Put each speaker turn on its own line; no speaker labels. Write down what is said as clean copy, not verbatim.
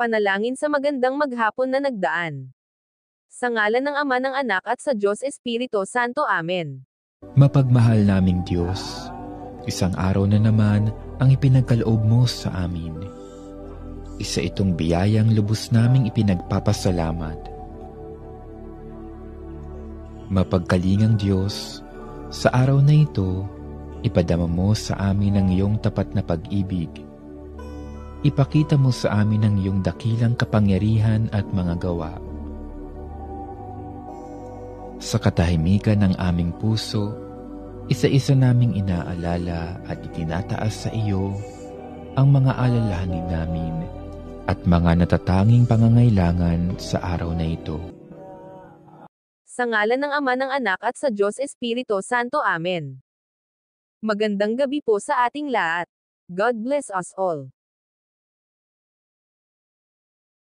Panalangin sa magandang maghapon na nagdaan. Sa ngalan ng Ama, ng Anak at sa Diyos Espiritu Santo. Amen.
Mapagmahal naming Diyos, isang araw na naman ang ipinagkaloob mo sa amin. Isa itong biyayang lubos naming ipinagpapasalamat. Mapagkalingang Diyos, sa araw na ito, ipadama mo sa amin ang iyong tapat na pag-ibig. Ipakita mo sa amin ang iyong dakilang kapangyarihan at mga gawa. Sa katahimikan ng aming puso, isa-isa naming inaalala at itinataas sa iyo ang mga alalahanin namin at mga natatanging pangangailangan sa araw na ito.
Sa ngalan ng Ama, ng Anak at sa Diyos Espiritu Santo. Amen. Magandang gabi po sa ating lahat. God bless us all.